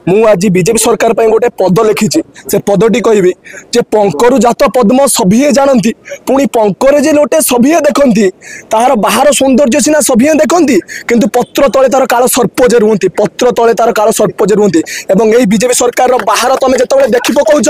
मु आज बीजेपी सरकार गोटे पद लिखी से पदटी कहबी जे पंकरु जात पद्म सभी जानती पुणी पंकरे जे लोटे सभी देखती तार बाहर सौंदर्य सीना सभी देखती किंतु पत्र तले तार काल सर्प जे रुहति पत्र तले तार काल सर्प जे रुहति एवं यही बीजेपी सरकार बाहर तुम जो देख पकाउछ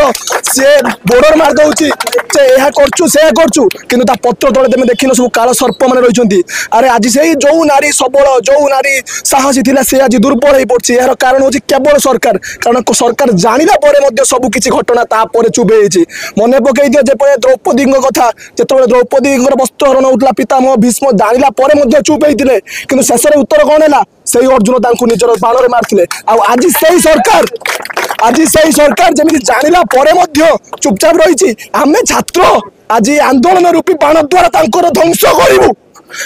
से बोर्डर मार दउछि जे यह करछु से करछु किंतु ता पत्र तले तुम देखिन सब काल सर्प माने रहिसंती अरे आज से जो नारी सबल जो नारी साहसी थिला से आज दुर्बल हो पड़छि यार कारण होछि केवल सरकार कारण सरकार जानिला परे मध्ये सब किछि घटना ता परे चुबे हिछि मने पकई दियो जे परे द्रौपदी कथा जेतबे द्रौपदी वस्त्रहरण होतला पितामह भीष्म जानिला परे मध्ये चुप हेतिले किंतु शेष रे उत्तर कोन हैला सेही अर्जुन तांकु निजर बाणरे मारथिले आ आज सेही सरकार जेमिति जानिला परे मध्ये चुपचाप रहिछि आमे छात्र आज आंदोलन रूपी बाण द्वारा तांकर ध्वंस करिवु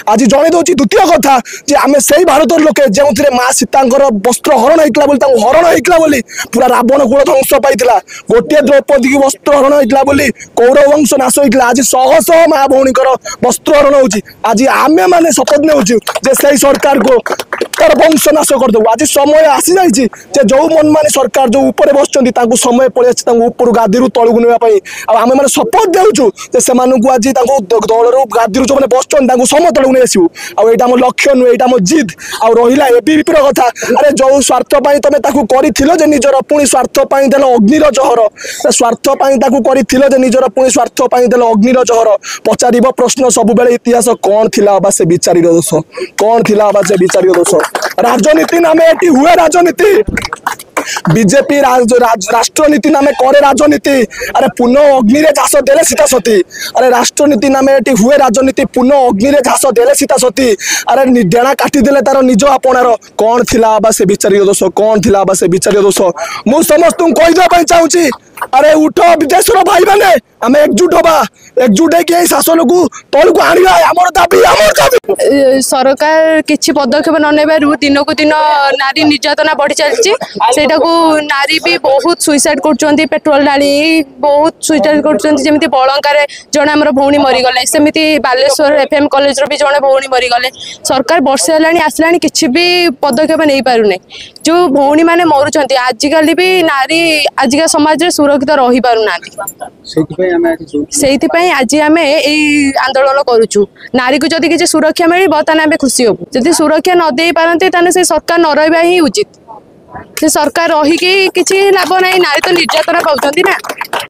आज जणे दउछि द्वितीय कथा जे आमे सेही भारतर लोके जेउथिरे मां सीतांकर वस्त्र हरण हेतला बोली तांको हरण हेतला बोली पूरा रावण कुल ध्वंस पाइथिला गोटे द्रौपदी की वस्त्र हरण हेतला बोली कौरव वंश नाश हेतला आज शह शह मां भौणीकर वस्त्र हरण होछि आज आमे माने शपथ नेउछि जे सेही सरकार को तार वंश नाश कर दउ आज समय आसी जाइछि जे जो मन माने सरकार जो ऊपर बसचंती तांको समय पळे अछि तांको ऊपर गादीरु तळगु नेबा पई आ आमे माने शपथ देउछु जे सेमानकु आज तांको दळरु गादीरु जो माने बसचन तांको समय तळगु नै आसिउ आ एटा मो लक्ष्य नु एटा मो जिद आ रहिला एबीपी रो कथा अरे जो स्वार्थ पई तमे ताकू करिथिलो जे निजर पुणी स्वार्थ पई देलो अग्निर जहर स्वार्थ पई ताकू करिथिलो जे निजर पुणी स्वार्थ पई देलो अग्निर जहर पचारिबो प्रश्न सब बेले इतिहास कोन थिला बा से विचारीर दोष कोन थिला बा से विचारीर दोष राजनीति नामे एटी हुए राजनीति बीजेपी राष्ट्रनीति नामे करे राजनीति अरे पुनः अग्नि रे झास देले सीता सती अरे राष्ट्रनीति नामे एटी हुए राजनीति पुनः अग्नि रे झास देले सीता सती अरे डेणा काटी देले तार निज आपणार कोन थिला बा से विचारीय दोष कोन थिला बा से विचारीय दोष मु समस्त कहि दे पई चाहूची अरे उठ विदेशर भाई माने आमे एकजुट होबा एकजुट है कि शासन को तल को आनिबा हमर दाबी सरकार किछि पदक्षेप न नेबारु दिन को दिन नारी निर्यातना बढ़ी चलछि सेटा को नारी भी बहुत सुइसाइड करछन्ती पेट्रोल डाली बहुत सुइसाइड करछन्ती जेमिति बळंकारे जण हमर भौणी मरि गले सेमिति बालेश्वर एफएम कॉलेज रो भी जण भौणी मरि गले सरकार वर्ष हलानी आसलानी किछि भी पदक्षेप नै पारु नै जो भौणी माने मरुछन्ती आजिकाली भी नारी आजिका समाज रे सुरक्षित रही पारु ना सेइथि पई आज आमे एई आंदोलन करूछु नारी को जदि किछि सुरक्षा मिलिबो ताने आमे खुशी होबु जदि सुरक्षा न देई पारन्ते ताने से सरकार न रहबा ही उचित से सरकार रही कि किछि लाभ नै नारी तो निर्यातना पाउछन्ती ना।